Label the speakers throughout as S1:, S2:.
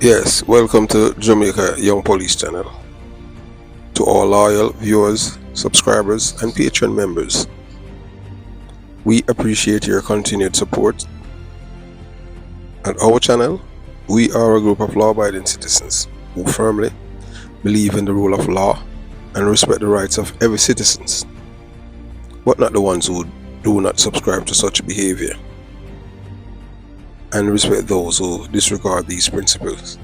S1: Yes, welcome to Jamaica Young Police Channel. To all loyal viewers, subscribers, and Patreon members, we appreciate your continued support. At our channel, we are a group of law-abiding citizens who firmly believe in the rule of law and respect the rights of every citizen, but not the ones who do not subscribe to such behavior, and respect those who disregard these principles.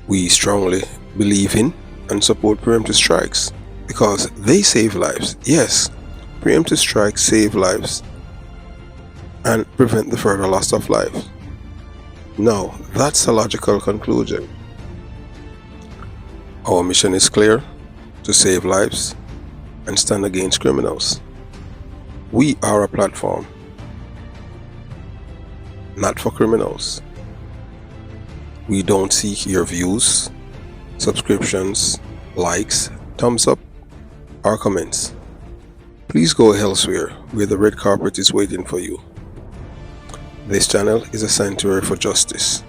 S1: We strongly believe in and support preemptive strikes because they save lives. Yes, preemptive strikes save lives and prevent the further loss of life. Now, that's a logical conclusion. Our mission is clear: to save lives and stand against criminals. We are a platform, not for criminals. We don't seek your views, subscriptions, likes, thumbs up, or comments. Please go elsewhere where the red carpet is waiting for you. This channel is a sanctuary for justice.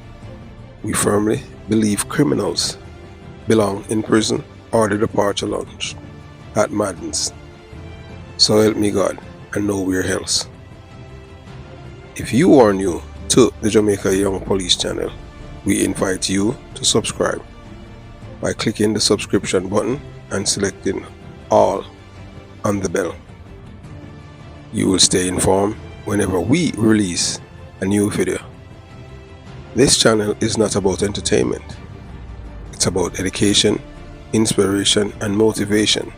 S1: We firmly believe criminals belong in prison or the departure lounge at Madden's. So help me God and nowhere else. If you are new to the Jamaica Young Police Channel, we invite you to subscribe by clicking the subscription button and selecting all on the bell. You will stay informed whenever we release a new video. This channel is not about entertainment. It's about education, inspiration, and motivation.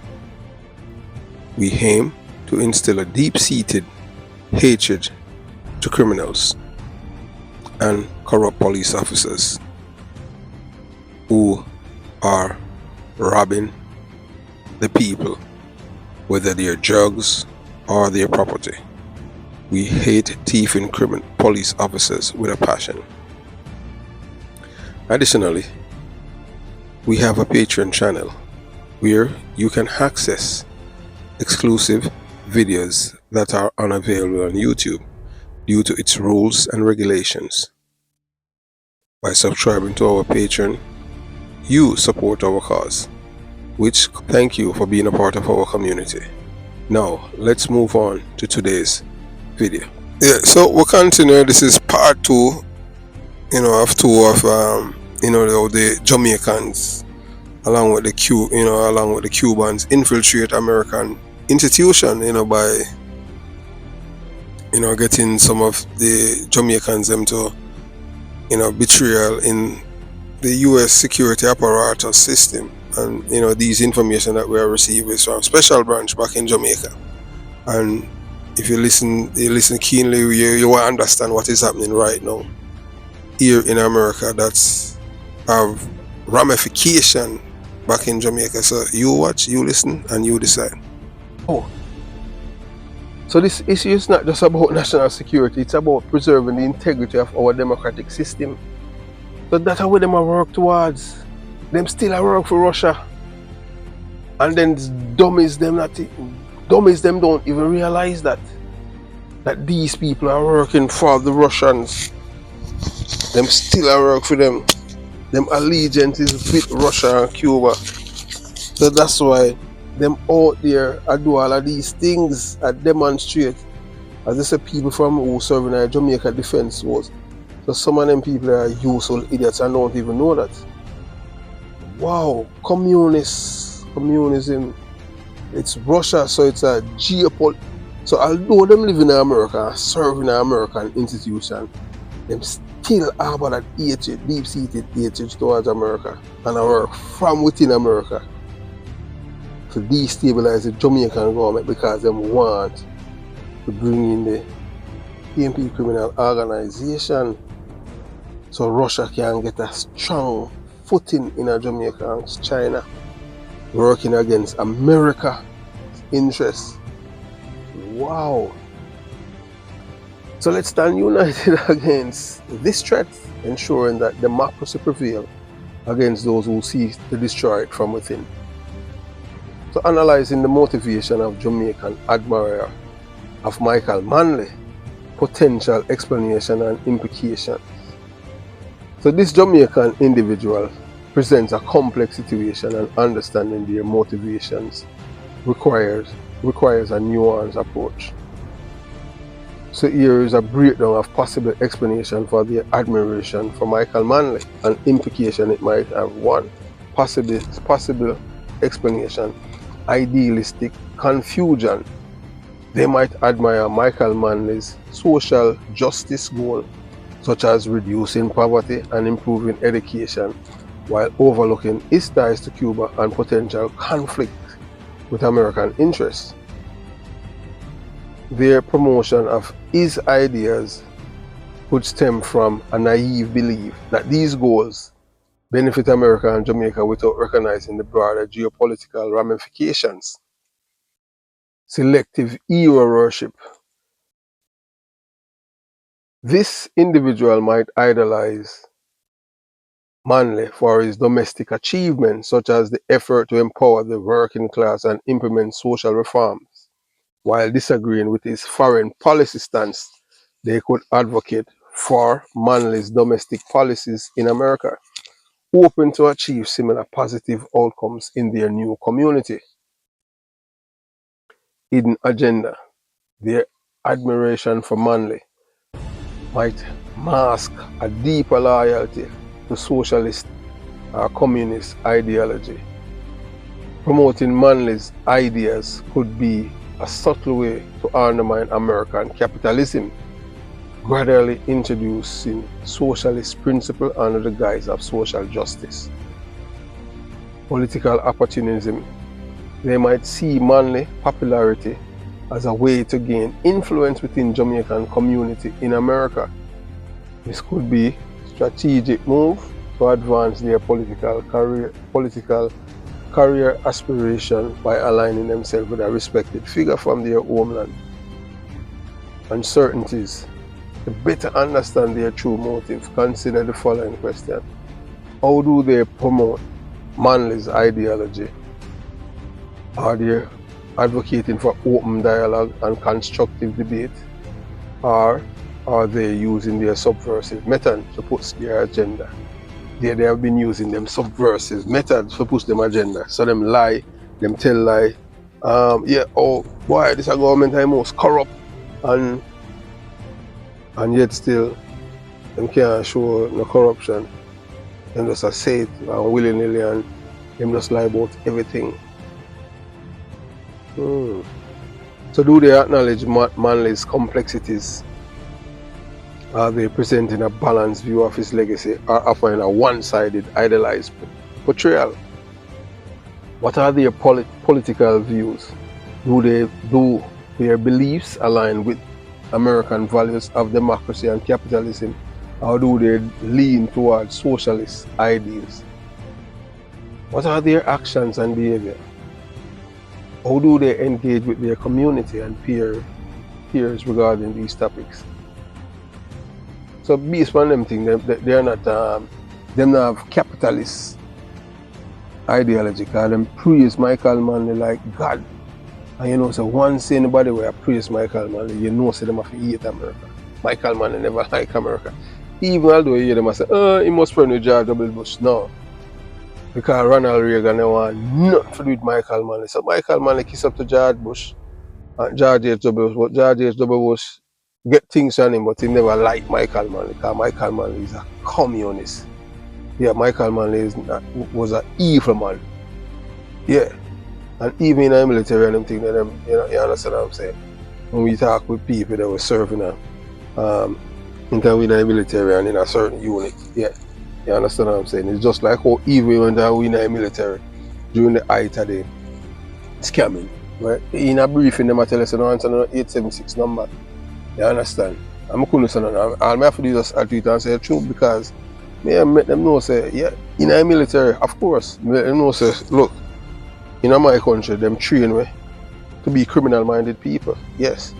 S1: We aim to instill a deep-seated hatred to criminals and corrupt police officers who are robbing the people, whether they're drugs or their property. We hate thieving police officers with a passion. Additionally, we have a Patreon channel where you can access exclusive videos that are unavailable on YouTube due to its rules and regulations. By subscribing to our Patreon, you support our cause, which thank you for being a part of our community. Now, let's move on to today's video. Yeah, so we'll continue. This is part two, of the Jamaicans, along with the Cubans infiltrate American institution, by getting some of the Jamaicans them to betrayal in the US security apparatus system. And these information that we are receiving is from Special Branch back in Jamaica. And if you listen keenly, you will understand what is happening right now here in America that's have ramification back in Jamaica. So you watch, you listen, and you decide. So this issue is not just about national security, it's about preserving the integrity of our democratic system. So that's how them have worked towards. Them still have work for Russia. And then dummies them don't even realize that these people are working for the Russians. Them still have work for them. Them allegiance is with Russia and Cuba. So that's why them out there do all of these things and demonstrate. As I said, people from who serve in the Jamaica Defense Force. So some of them people are useful idiots and don't even know that. Wow, communism, it's Russia, so it's a geopolitical. So although them live in America, serve in an American institution, them still have that hatred, deep-seated hatred towards America and work from within America to destabilize the Jamaican government because they want to bring in the PMP criminal organization so Russia can get a strong footing in Jamaica and China, working against America's interests. Wow. So let's stand united against this threat, ensuring that democracy prevails against those who seek to destroy it from within. So analyzing the motivation of Jamaican admirer of Michael Manley, potential explanation and implications. So this Jamaican individual presents a complex situation, and understanding their motivations requires a nuanced approach. So here is a breakdown of possible explanation for the admiration for Michael Manley, and implication it might have. One, possible explanation, idealistic confusion. They might admire Michael Manley's social justice goal, such as reducing poverty and improving education, while overlooking his ties to Cuba and potential conflict with American interests. Their promotion of his ideas could stem from a naive belief that these goals benefit America and Jamaica without recognizing the broader geopolitical ramifications. Selective hero worship. This individual might idolize Manley for his domestic achievements, such as the effort to empower the working class and implement social reforms. While disagreeing with his foreign policy stance, they could advocate for Manley's domestic policies in America, hoping to achieve similar positive outcomes in their new community. Hidden agenda. Their admiration for Manley might mask a deeper loyalty to socialist or communist ideology. Promoting Manley's ideas could be a subtle way to undermine American capitalism, gradually introducing socialist principles under the guise of social justice. Political opportunism. They might see Manley popularity as a way to gain influence within Jamaican community in America. This could be a strategic move to advance their political career aspiration by aligning themselves with a respected figure from their homeland. Uncertainties. To better understand their true motive, consider the following question. How do they promote Manley's ideology? Are they advocating for open dialogue and constructive debate? Or are they using their subversive method to push their agenda? They have been using them subversive methods to push them agenda. So them lie, them tell lie. Oh boy, this government is most corrupt, and yet still them can't show no corruption. Them just say it willy-nilly, and them just lie about everything. So do they acknowledge Manley's complexities? Are they presenting a balanced view of his legacy, or offering a one-sided, idealized portrayal? What are their political views? Do their beliefs align with American values of democracy and capitalism, or do they lean towards socialist ideals? What are their actions and behavior? How do they engage with their community and peers regarding these topics? So based on them things, they're not, them not have capitalist ideology, because them praise Michael Manley like God. And so once anybody will praise Michael Manley, say them have to hate America. Michael Manley never like America. Even although you hear them say, he must friend with George W. Bush. No. Because Ronald Reagan they want nothing to do with Michael Manley. So Michael Manley kiss up to George Bush and George H.W. Bush. But George H.W. Bush get things on him, but he never liked Michael Manley, because Michael Manley is a communist. Yeah, Michael Manley was an evil man. Yeah. And even in the military and them thing, you understand what I'm saying? When we talk with people that were serving in the military and in a certain unit, yeah. You understand what I'm saying? It's just like how evil when we in the military during the height of the scamming. Right? In a briefing, they tell us, answer the 876 number. You understand? I'm couldn't say nothing. All I have to do is just tweet and say the truth, because I make them know, say, yeah, in the military, of course, let them know, say, look, in my country, them train me to be criminal-minded people. Yes.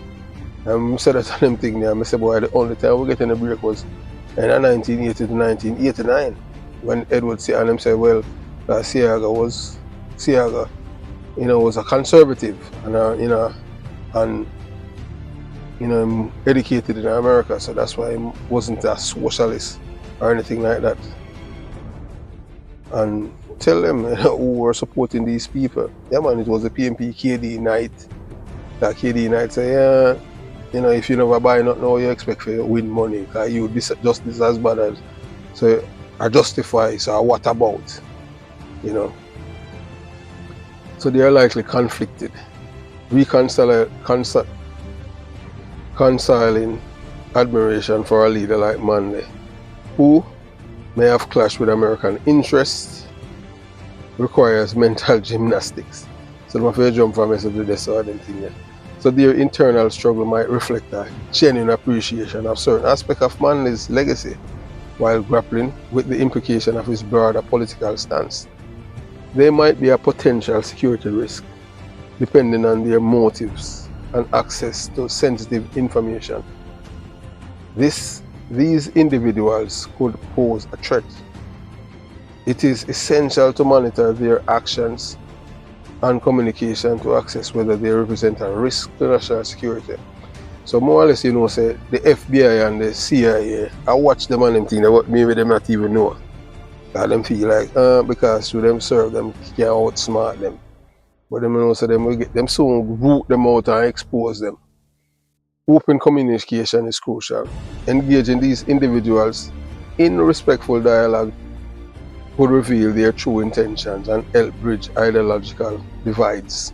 S1: And I said that to them thing there, I said, boy, the only time we get in the break was in 1980 to 1989, when Edward C. and them said, well, Seaga was a conservative, and educated in America, so that's why he wasn't a socialist or anything like that. And tell them who were supporting these people. Yeah man, it was the PMP KD night. That KD night say, yeah, you know, if you never buy nothing, how you expect to win money? Because you just this as bad as, so I justify, so what about? You know. So they are likely conflicted. Reconciling admiration for a leader like Manley, who may have clashed with American interests, requires mental gymnastics. So I'm afraid jump from message to this sort of thing. So their internal struggle might reflect a genuine appreciation of certain aspects of Manley's legacy, while grappling with the implication of his broader political stance. They might be a potential security risk, depending on their motives and access to sensitive information. These individuals could pose a threat. It is essential to monitor their actions and communication to assess whether they represent a risk to national security. So more or less, you know, say the FBI and the CIA, I watch them and them thing that maybe them not even know. That them feel like, because through them serve them, can outsmart them. But them know so them will get them soon root them out and expose them. Open communication is crucial. Engaging these individuals in respectful dialogue would reveal their true intentions and help bridge ideological divides.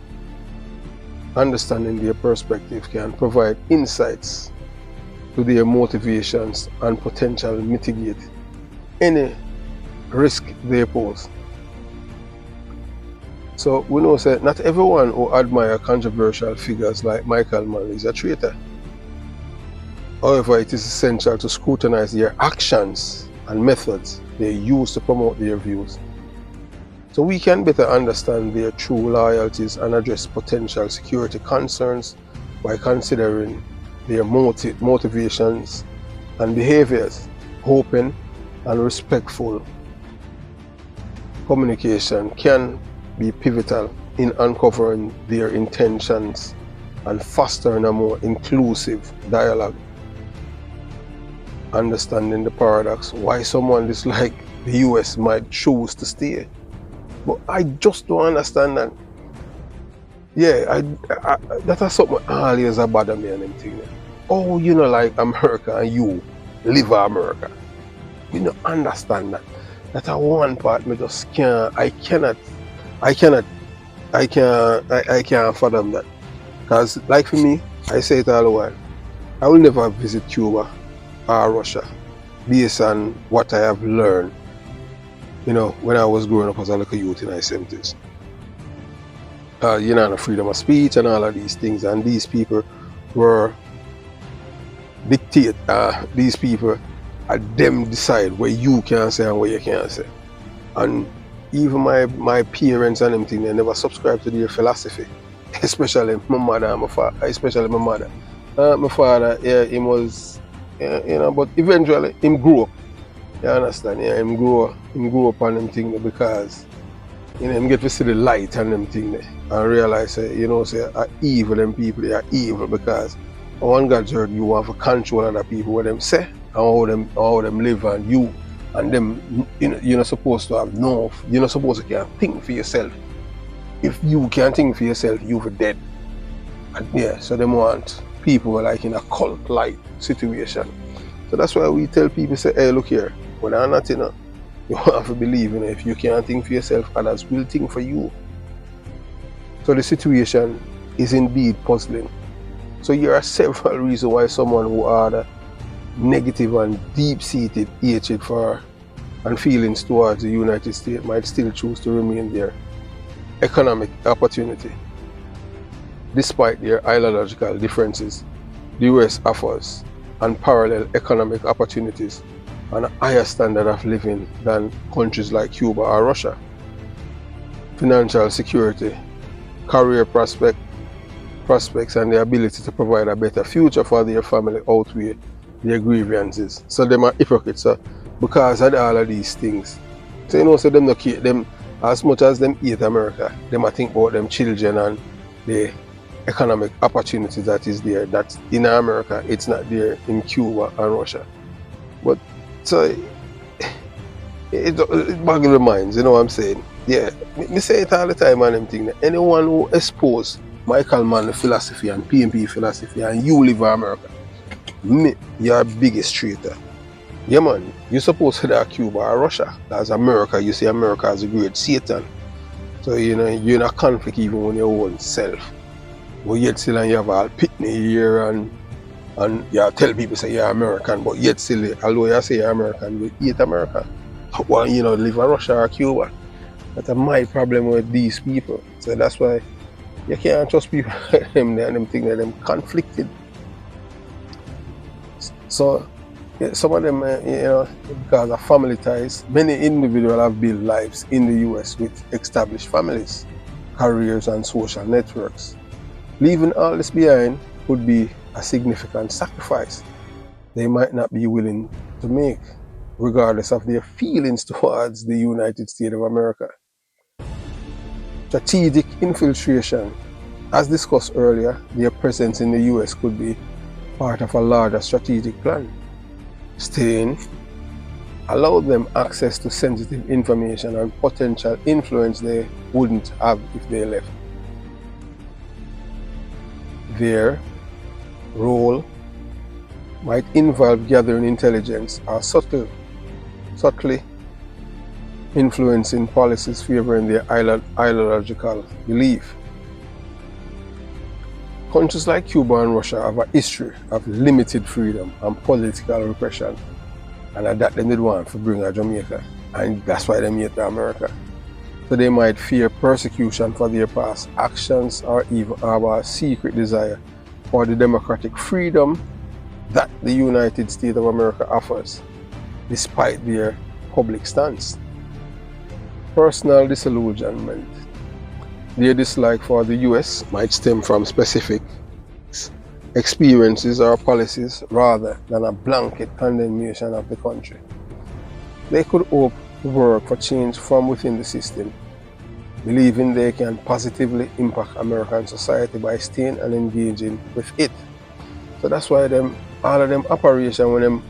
S1: Understanding their perspective can provide insights to their motivations and potentially mitigate any risk they pose. So we know that not everyone who admire controversial figures like Michael Manley is a traitor. However, it is essential to scrutinize their actions and methods they use to promote their views, so we can better understand their true loyalties and address potential security concerns by considering their motivations and behaviors. Open and respectful communication can be pivotal in uncovering their intentions and fostering a more inclusive dialogue. Understanding the paradox why someone dislike the US might choose to stay. But I just don't understand that. Yeah, that is something always bother me and them thing. Oh, you know, like America and you live in America. You don't understand that. That's one part me just can't, I can't fathom that. Because like for me, I say it all the while, I will never visit Cuba or Russia based on what I have learned, you know, when I was growing up as a little youth in the 70s. You know, the freedom of speech and all of these things, and these people were dictate, these people them decide what you can say and what you can't say. And even my parents and them thing, they never subscribed to their philosophy, especially my mother and my father, especially my mother. My father, yeah, he was, you know, but eventually him grew up. You understand? Yeah, him grew up on them thing because, you know, him get to see the light and them thing there and realize, you know, say, evil them people, they are evil because one God's word, you want to control other people, what them say and how them live, and you and them, you know, you're not supposed to have no, you're not supposed to can think for yourself. If you can't think for yourself, you're dead. And yeah, so they want people like in a cult-like situation. So that's why we tell people, say, hey, look here, when I'm not, you know, you have to believe, you know, if you can't think for yourself, others will think for you. So the situation is indeed puzzling. So there are several reasons why someone who had a negative and deep-seated hatred for and feelings towards the United States might still choose to remain there. Economic opportunity. Despite their ideological differences, the US offers unparalleled economic opportunities and a higher standard of living than countries like Cuba or Russia. Financial security, career prospects and the ability to provide a better future for their family outweigh their grievances. So them are hypocrites, because of all of these things. So you know, so them not hate them as much as them hate America. They might think about them children and the economic opportunities that is there. That's in America, it's not there in Cuba and Russia. But so it boggles the minds, you know what I'm saying? Yeah, me say it all the time on them thing. That anyone who expose Michael Mann philosophy and PMP philosophy and you live in America, me, you're biggest traitor. Yeah man, you're supposed to that Cuba or Russia. That's America. You say America as a great Satan. So you know you're in a conflict even with your own self. But yet still and you have all pitney here and you tell people say you're American, but yet still although you say you're American, you hate America. Well, you know, live in Russia or Cuba. That's my problem with these people. So that's why you can't trust people and them think that them conflicted. So yeah, some of them, you know, because of family ties, many individuals have built lives in the US with established families, careers, and social networks. Leaving all this behind would be a significant sacrifice they might not be willing to make, regardless of their feelings towards the United States of America. Strategic infiltration. As discussed earlier, their presence in the US could be part of a larger strategic plan. Staying allowed them access to sensitive information and potential influence they wouldn't have if they left. Their role might involve gathering intelligence or subtly influencing policies favoring their ideological belief. Countries like Cuba and Russia have a history of limited freedom and political repression, and that they did want to bring to Jamaica, and that's why they made to America. So they might fear persecution for their past actions or even have a secret desire for the democratic freedom that the United States of America offers, despite their public stance. Personal disillusionment. Their dislike for the US might stem from specific experiences or policies rather than a blanket condemnation of the country. They could hope to work for change from within the system, believing they can positively impact American society by staying and engaging with it. So that's why all of them operation when them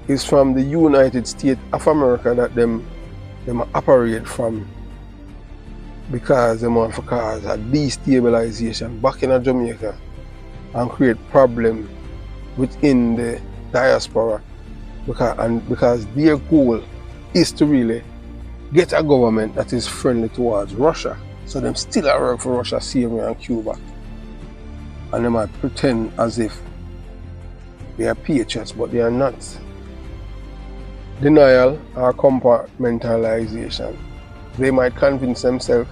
S1: is from the United States of America that them operate from, because they want to cause a destabilization back in Jamaica and create problems within the diaspora, because their goal is to really get a government that is friendly towards Russia. So them still work for Russia, Syria and Cuba, and they might pretend as if they are patriots, but they are not. Denial or compartmentalization. They might convince themselves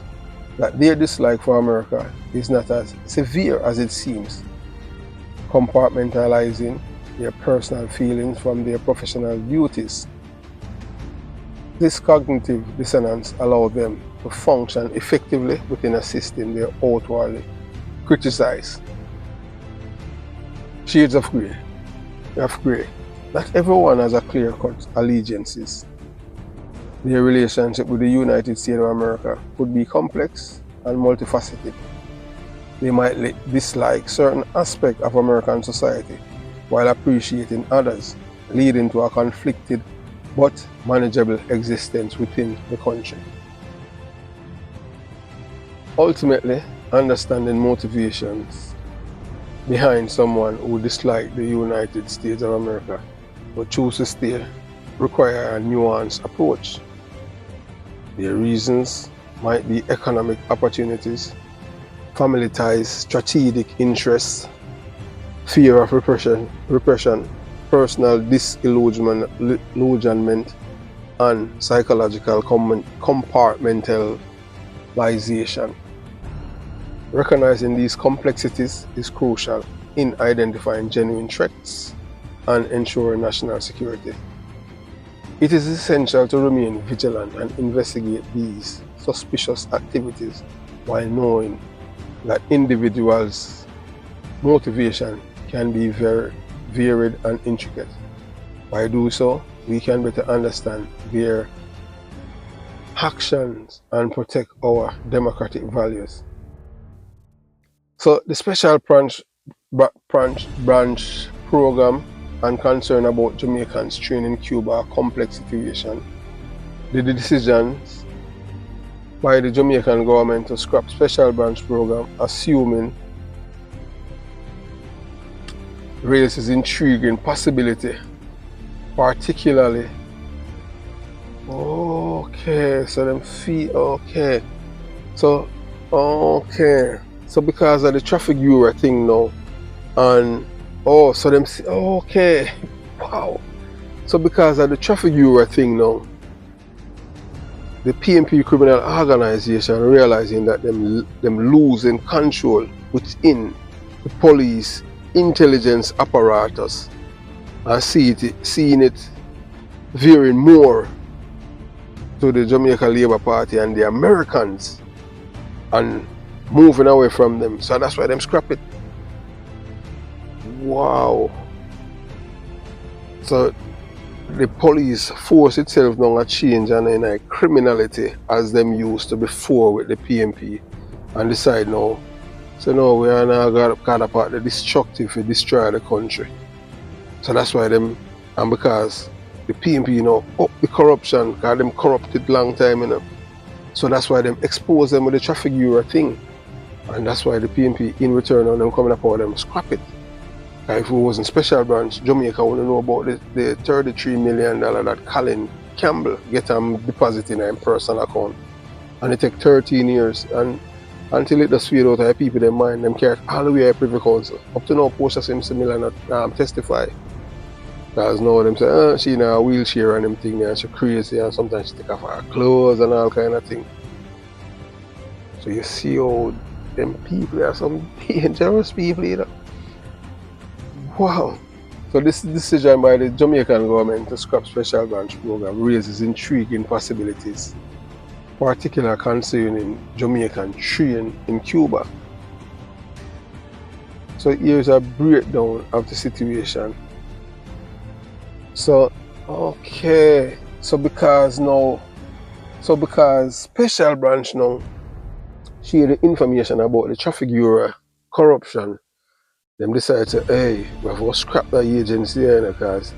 S1: that their dislike for America is not as severe as it seems, compartmentalizing their personal feelings from their professional duties. This cognitive dissonance allows them to function effectively within a system they outwardly criticize. Shades of grey. Not everyone has a clear-cut allegiances. Their relationship with the United States of America could be complex and multifaceted. They might dislike certain aspects of American society while appreciating others, leading to a conflicted but manageable existence within the country. Ultimately, understanding motivations behind someone who dislikes the United States of America but chooses to stay require a nuanced approach. Their reasons might be economic opportunities, family ties, strategic interests, fear of repression, personal disillusionment, and psychological compartmentalization. Recognizing these complexities is crucial in identifying genuine threats and ensuring national security. It is essential to remain vigilant and investigate these suspicious activities while knowing that individuals' motivation can be very varied and intricate. By doing so, we can better understand their actions and protect our democratic values. So the special branch program and concern about Jamaicans trained in Cuba a complex situation, the decisions by the Jamaican government to scrap special branch program, assuming raises intriguing possibility, particularly. Okay, so them fee. Okay, so because of the traffic bureau thing now, and so them okay, wow. So because of the traffic bureau thing now, the PNP criminal organization realizing that them losing control within the police intelligence apparatus and seeing it veering more to the Jamaica Labour Party and the Americans and moving away from them. So that's why them scrap it. Wow. So the police force itself now a change and in a criminality as them used to before with the PNP and decide now, so no, we are now got apart the destructive to destroy the country. So that's why them, and because the PNP up the corruption, because them corrupted long time so that's why them expose them with the traffic bureau thing, and that's why the PNP in return on them coming up with them scrap it. If it wasn't special branch, Jamaica wouldn't know about the $33 million that Colin Campbell get deposit in a personal account. And it take 13 years and until it does fade out of people their mind, them carry all the way to Privy Council. Up to now, post seem similar not testify. Because now them say, she in a wheelchair and them thing and she crazy and sometimes she take off her clothes and all kind of thing. So you see how them people are some dangerous people, Wow. So this decision by the Jamaican government to scrap special branch program raises intriguing possibilities, particularly concerning Jamaican trained in Cuba. So here's a breakdown of the situation. So okay, so because special branch now share the information about the traffic bureau corruption, them decide to, hey, we have to scrap that agency because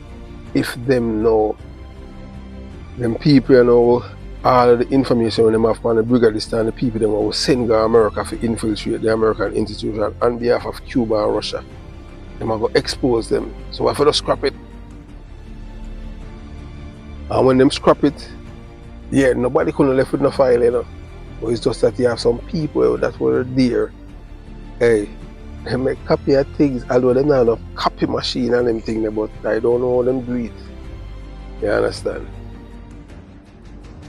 S1: if them know, them people know all of the information when them have on the brigadist and the people them will send to America to infiltrate the American institution on behalf of Cuba and Russia. Them are going to expose them. So we have to scrap it. And when them scrap it, yeah, nobody couldn't left with no file, But it's just that you have some people that were there. Hey, they make copy of things, although they not have a copy machine and them thing, but I don't know how them do it. You understand?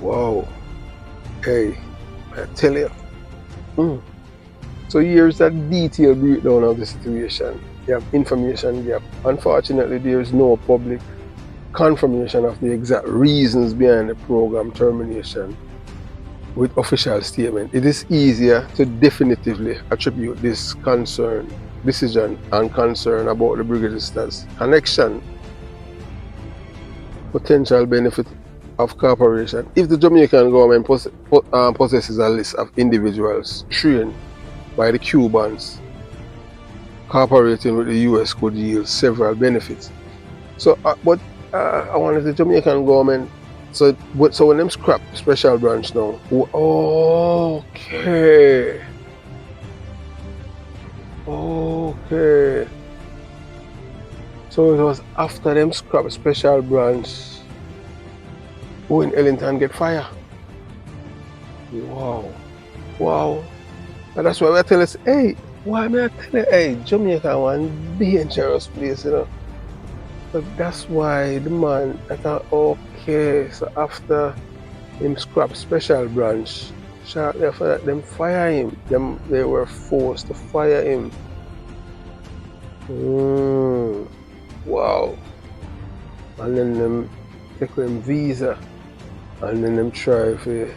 S1: Wow. Hey, I tell you. So here's a detailed breakdown of the situation. You have information gap. Unfortunately, there is no public confirmation of the exact reasons behind the program termination with official statement. It is easier to definitively attribute this decision and concern about the brigadist's connection, potential benefit of cooperation. If the Jamaican government possesses a list of individuals trained by the Cubans, cooperating with the US could yield several benefits. So, I wanted the Jamaican government. So when them scrap special branch now, okay. So it was after them scrap special branch when Ellington get fire. Wow. And that's why we tell us, hey, why me I tell you, hey, Jamaica one dangerous place, So that's why the man, I thought, okay, so after him scrap special branch, shortly after that, them fire him. They were forced to fire him. Wow. And then them take him visa. And then them try for,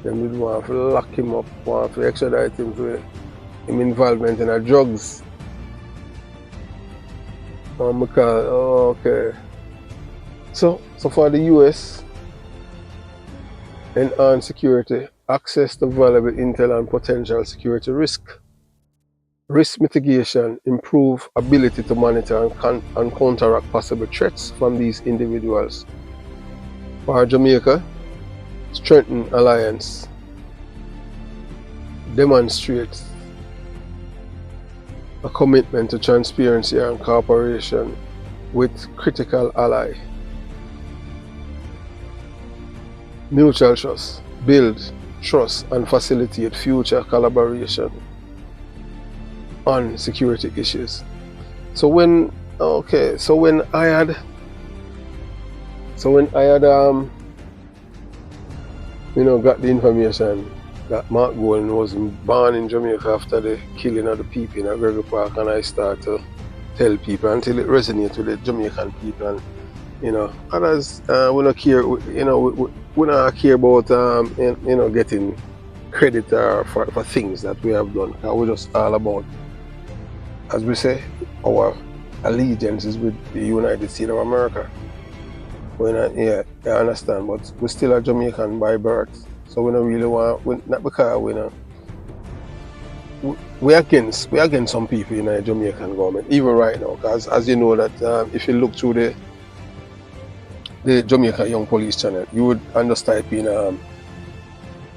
S1: them would want to lock him up, want to extradite him for him involvement in drugs. Because, okay. So for the US, enhanced security, access to valuable intel and potential security risk. Risk mitigation, improve ability to monitor and counteract possible threats from these individuals. For Jamaica, strengthen alliance, demonstrate a commitment to transparency and cooperation with critical ally. Mutual trust, build trust and facilitate future collaboration on security issues. So when I had got the information that Mark Golden was born in Jamaica after the killing of the people in Gregory Park, and I start to tell people until it resonates with the Jamaican people, and others we don't care, we don't care about getting credit for things that we have done. We're just all about, as we say, our allegiance is with the United States of America. I understand, but we're still a Jamaican by birth. So we don't really want, not because we're against some people in the Jamaican government, even right now, because as you know that if you look through the Jamaica Young Police channel, you would understand in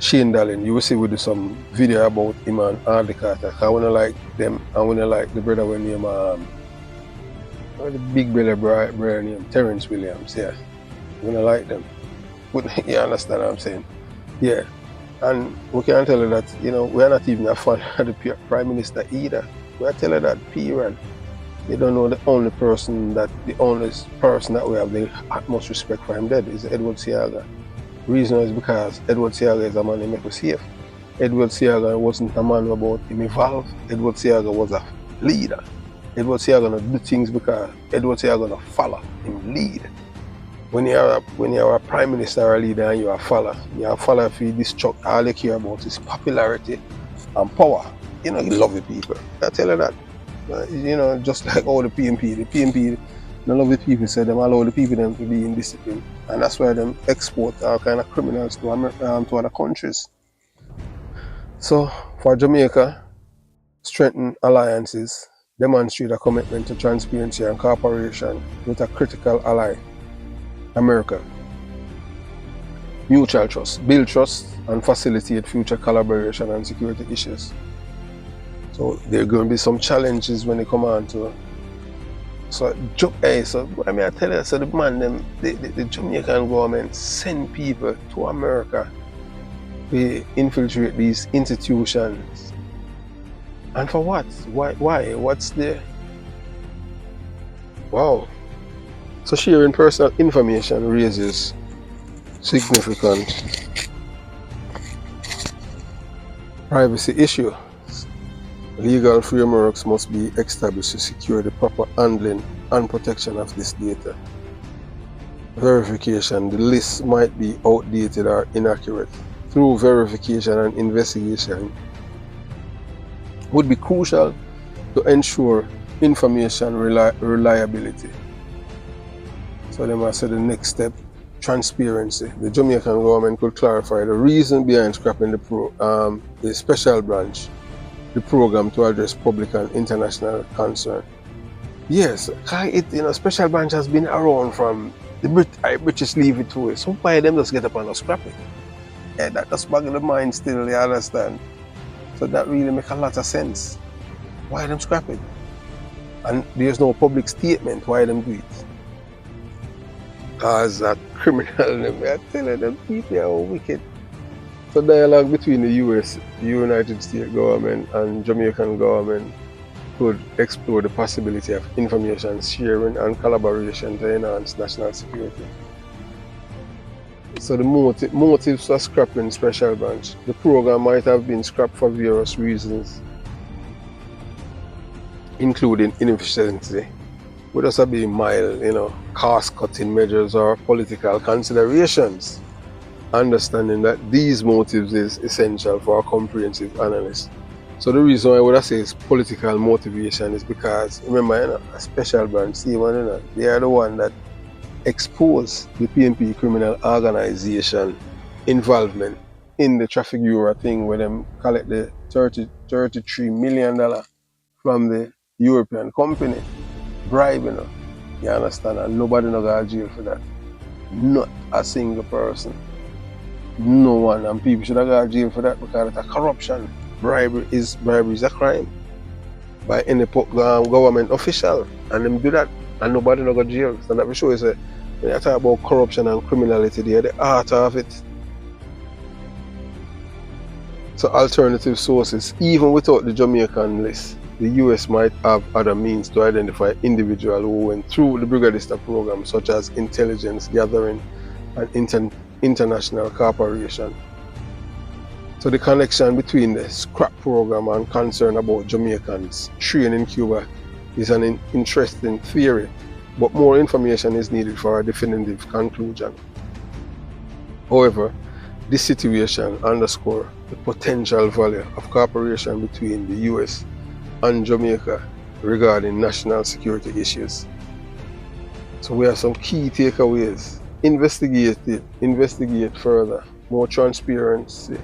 S1: Shane Dallin, you will see we do some video about him and Harley Carter. I want to like them, I want to like the brother when name the big brother named Terrence Williams, yeah. I want to like them. You understand what I'm saying? Yeah. And we can tell you that, we're not even a fan of the Prime Minister either. We're telling that period. You don't know the only person that we have the utmost respect for him dead is Edward Seaga. The reason is because Edward Seaga is a man who make us safe. Edward Seaga wasn't a man about him involved. Edward Seaga was a leader. Edward Seaga gonna do things because Edward Seaga gonna follow him lead. When you're a prime minister or a leader and you're a follower if you destruct all you care about is popularity and power. You love the people. I tell you that. Just like all the PNP none of the people said them allow the people them to be in discipline. And that's why them export all kind of criminals to other countries. So for Jamaica, strengthen alliances, demonstrate a commitment to transparency and cooperation with a critical ally, America. Mutual trust, build trust and facilitate future collaboration on security issues. So there are going to be some challenges when they come on to. So I mean, I tell you, so the Jamaican government send people to America to infiltrate these institutions. And for what? Why? What's the? Wow. So sharing personal information raises significant privacy issues. Legal frameworks must be established to secure the proper handling and protection of this data. Verification. The list might be outdated or inaccurate. Through verification and investigation would be crucial to ensure information reliability. So they must say the next step, transparency. The Jamaican government could clarify the reason behind scrapping the special branch, the program to address public and international concern. Yes, special branch has been around from the British leave it to it. So why them just get up and scrap it? Yeah, that just bug the mind still, you understand? So that really makes a lot of sense. Why them scrap it? And there's no public statement why them do it. Because that criminal, I tell them people are wicked. So dialogue between the United States government and Jamaican government could explore the possibility of information sharing and collaboration to enhance national security. So the motives for scrapping special branch. The program might have been scrapped for various reasons, including inefficiency, would also be mild, cost-cutting measures or political considerations. Understanding that these motives is essential for a comprehensive analysis. So the reason why I would say is political motivation is because, remember, a special branch, they are the one that expose the PNP criminal organization involvement in the traffic bureau thing where them collect the $33 million from the European company, bribing her. You understand? And nobody no go to jail for that. Not a single person. No one. And people should have got jail for that because it's a corruption. Bribery is a crime by any government official. And them do that and nobody no go to jail. So that we show you say when you talk about corruption and criminality, they're the art of it. So alternative sources, even without the Jamaican list, the US might have other means to identify individuals who went through the Brigadista program, such as intelligence gathering and international cooperation. So the connection between the scrap program and concern about Jamaicans training in Cuba is an interesting theory, but more information is needed for a definitive conclusion. However, this situation underscores the potential value of cooperation between the US and Jamaica regarding national security issues. So we have some key takeaways. Investigate further. More transparency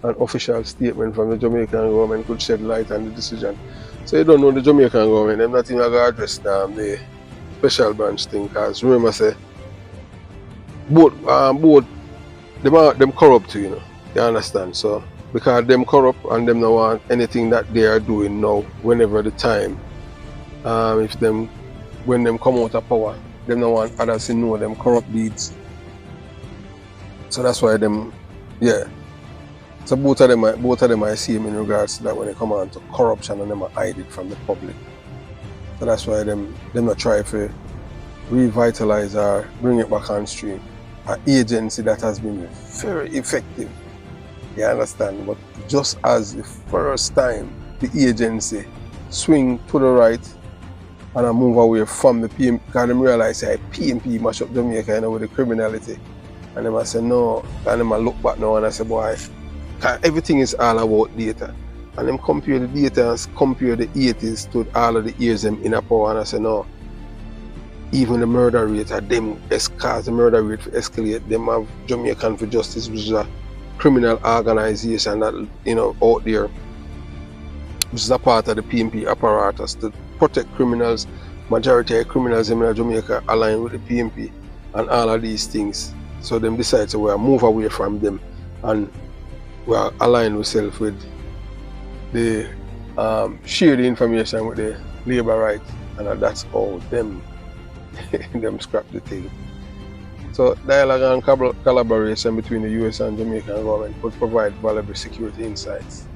S1: and official statement from the Jamaican government could shed light on the decision. So you don't know the Jamaican government, they're not even going to address the special branch thing, because remember say both them corrupt too, you know. You understand? So because them corrupt and them don't want anything that they are doing now, whenever the time, when them come out of power, them don't want others to know them corrupt deeds. So that's why them, yeah. So both of them I see them in regards to that when they come on to corruption and them hide it from the public. So that's why them not try to revitalize or bring it back on stream. An agency that has been very effective, you understand, but just as the first time the agency swing to the right and I move away from the PM, because them realize that PMP mash up Jamaica, you know, with the criminality, and them I say no, and them I look back now and I say boy, everything is all about data, and them compare the data and compare the 80s to all of the years them in a power, and I say no. Even the murder rate of them cause the murder rate to escalate. Them have Jamaican for Justice, which is a criminal organization that, you know, out there, which is a part of the PMP apparatus to protect criminals. Majority of criminals in Jamaica align with the PMP and all of these things. So them decide to move away from them and we are align ourselves with the share the information with the labor right, and that's all them scrap the thing. So dialogue and collaboration between the US and Jamaican government could provide valuable security insights.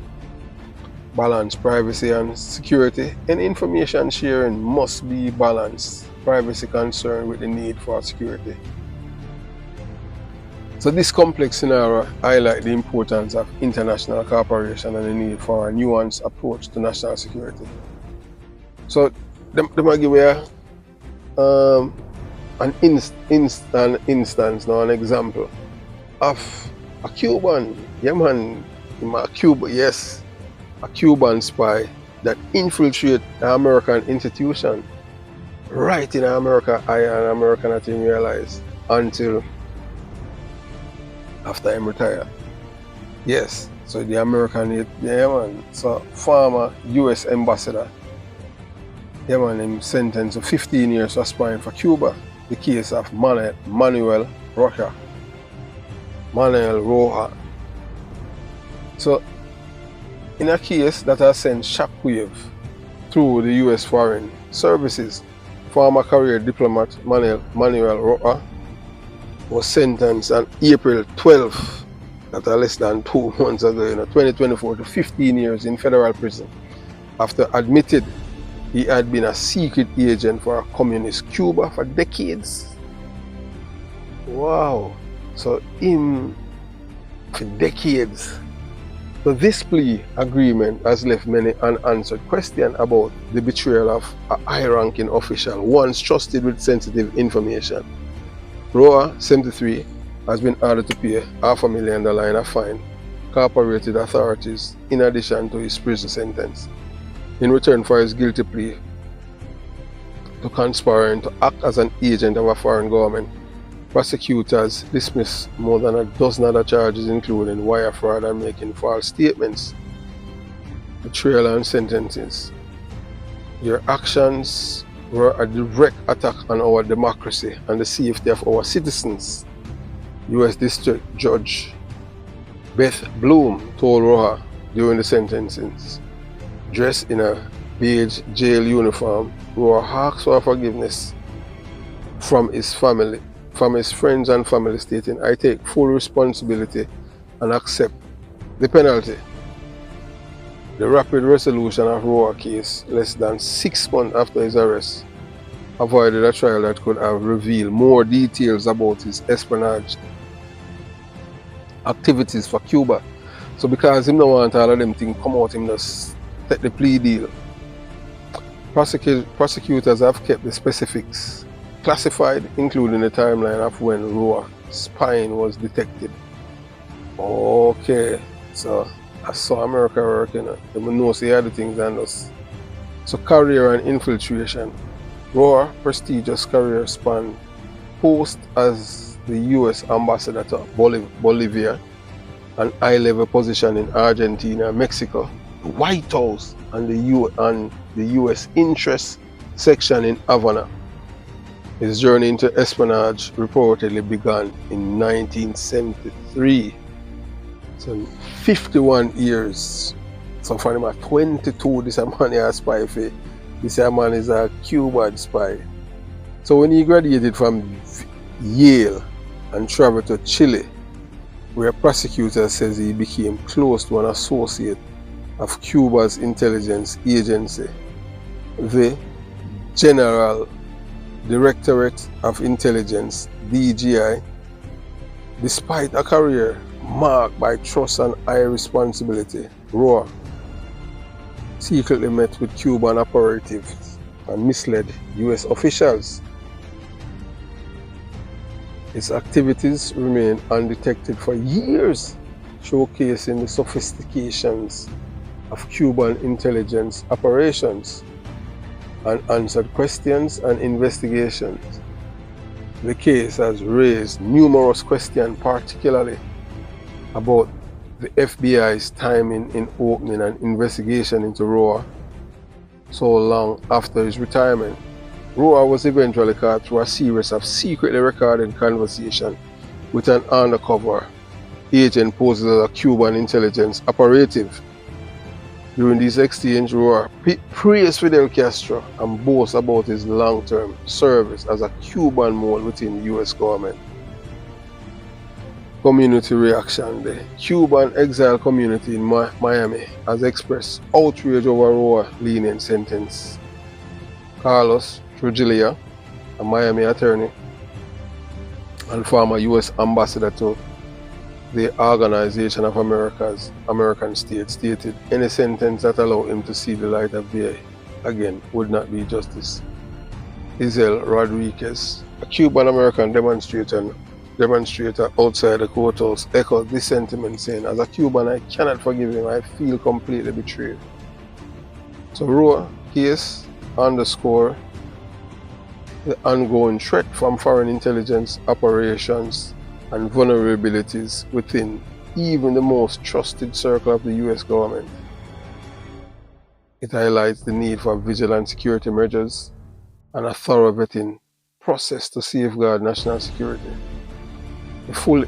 S1: Balance privacy and security, and information sharing must be balanced. Privacy concerned with the need for security. So this complex scenario highlights the importance of international cooperation and the need for a nuanced approach to national security. So them I give you an instance, now an example of a Cuban, yeah man, a Cuban spy that infiltrated the American institution right in America, and American not even realize until after him retire. Yes, so the American, yeah man, so former US ambassador, yeah man, him sentenced to 15 years for spying for Cuba. The case of Manuel Roja. So, in a case that has sent shockwave through the US Foreign Services, former career diplomat Manuel Roja was sentenced on April 12th, that are less than 2 months ago, 2024, to 15 years in federal prison after admitted he had been a secret agent for communist Cuba for decades. Wow. So him for decades. So this plea agreement has left many unanswered questions about the betrayal of a high-ranking official once trusted with sensitive information. Roa, 73, has been ordered to pay $500,000 in a fine, cooperated authorities, in addition to his prison sentence, in return for his guilty plea to conspiring to act as an agent of a foreign government. Prosecutors dismissed more than a dozen other charges, including wire fraud and making false statements, betrayal and sentences. Your actions were a direct attack on our democracy and the safety of our citizens, U.S. District Judge Beth Bloom told Roja during the sentencing. Dressed in a beige jail uniform, Roja asked for forgiveness from his family, from his friends and family, stating, "I take full responsibility and accept the penalty." The rapid resolution of Roja case, less than 6 months after his arrest, avoided a trial that could have revealed more details about his espionage activities for Cuba. So because him don't want all of them things come out, him just take the plea deal. Prosecutors have kept the specifics classified, including the timeline of when Roja spying was detected. Okay, so I saw America working. They know see other things than us. So career and infiltration. Roja's prestigious career span post as the U.S. ambassador to Bolivia, an high-level position in Argentina, Mexico, the White House, and the U.S. interest section in Havana. His journey into espionage reportedly began in 1973. So 51 years. So from him at 22, this man is a spy for. This man is a Cuban spy. So when he graduated from Yale and traveled to Chile, where a prosecutor says he became close to an associate of Cuba's intelligence agency, the General Directorate of Intelligence, DGI. Despite a career marked by trust and high responsibility, Roja secretly met with Cuban operatives and misled U.S. officials. His activities remained undetected for years, showcasing the sophistications of Cuban intelligence operations and answered questions and investigations. The case has raised numerous questions, particularly about the FBI's timing in opening an investigation into Roja so long after his retirement. Roja was eventually caught through a series of secretly recorded conversations with an undercover agent posed as a Cuban intelligence operative. During these exchanges, Roja praised Fidel Castro and boasts about his long-term service as a Cuban mole within the U.S. government. Community reaction. The Cuban exile community in Miami has expressed outrage over Roja's lenient sentence. Carlos Trujillo, a Miami attorney and former U.S. ambassador to the Organization of American States, stated any sentence that allowed him to see the light of day again would not be justice. ZELLE Rodriguez, a Cuban-American demonstrator outside the courthouse, echoed this sentiment, saying, "As a Cuban, I cannot forgive him. I feel completely betrayed." So Roja case underscore the ongoing threat from foreign intelligence operations and vulnerabilities within even the most trusted circle of the U.S. government. It highlights the need for vigilant security measures and a thorough vetting process to safeguard national security. The full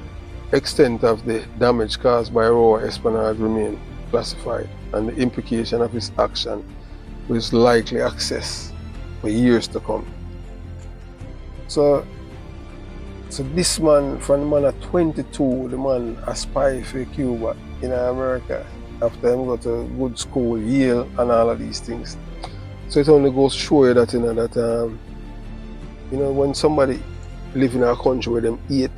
S1: extent of the damage caused by Roja espionage remains classified, and the implication of his action was likely accessed for years to come. So this man, from the man at 22, the man a spy for Cuba in America after him go to good school, Yale, and all of these things. So it only goes to show you that when somebody live in a country where them hate,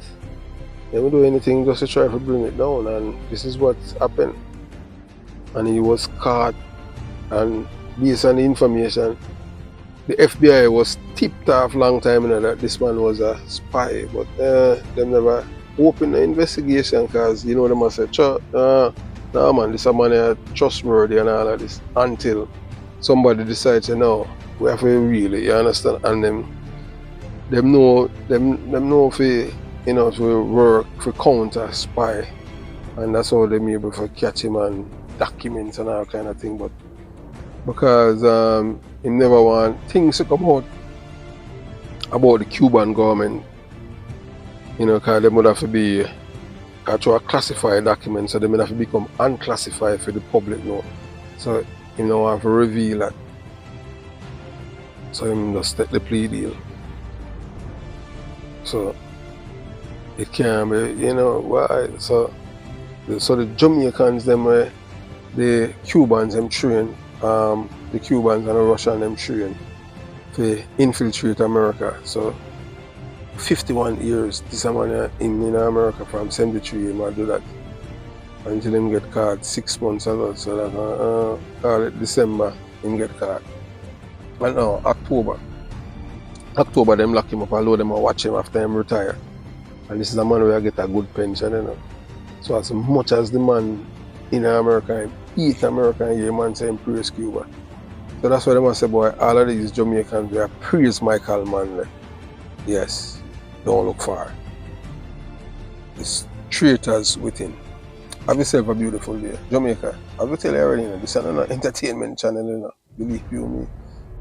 S1: they will do anything just to try to bring it down, and this is what happened. And he was caught, and based on the information, the FBI was tipped off long time that this man was a spy, but them never opened the investigation because they must say, nah man, this man is trustworthy and all of this, until somebody decides, no, we have to really, you understand, and them know to work for counter spy, and that's how they able to catch him and documents and all kind of thing. But because he never want things to come out about the Cuban government, you know, because they would have to be actual classified documents, so they would have to become unclassified for the public now. So you know, have to reveal that. So him just take the plea deal. So it can be, you know, why? So the Jamaicans, them the Cubans, them train, the Cubans and the Russians, them train to infiltrate America. So 51 years, this man in America from 73, he might do that until him get caught 6 months ago. So that call it December, him get caught. And now October them lock him up, although them watch him after him retire. And this is a man where I get a good pension, you know. So as much as the man in America, eat America, and man say him praise Cuba. So that's why they must say, boy, all of these Jamaicans, they are praise Michael Manley. Yes, don't look far. It's traitors within. Have yourself a beautiful day. Jamaica, I will tell you already, you know, this is an entertainment channel, you know. Believe you me.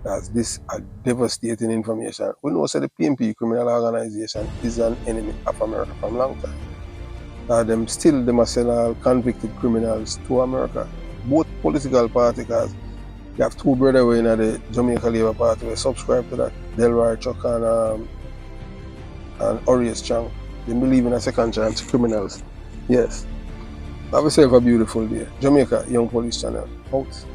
S1: As this a devastating information. We know that the PNP criminal organization is an enemy of America from a long time. Them are sending convicted criminals to America. Both political parties, because you have two brothers in the Jamaica Labour Party who subscribe to that, Delroy Chuck and Orius Chang. They believe in a second chance criminals. Yes. Have yourself a beautiful day. Jamaica Young Police Channel. Out.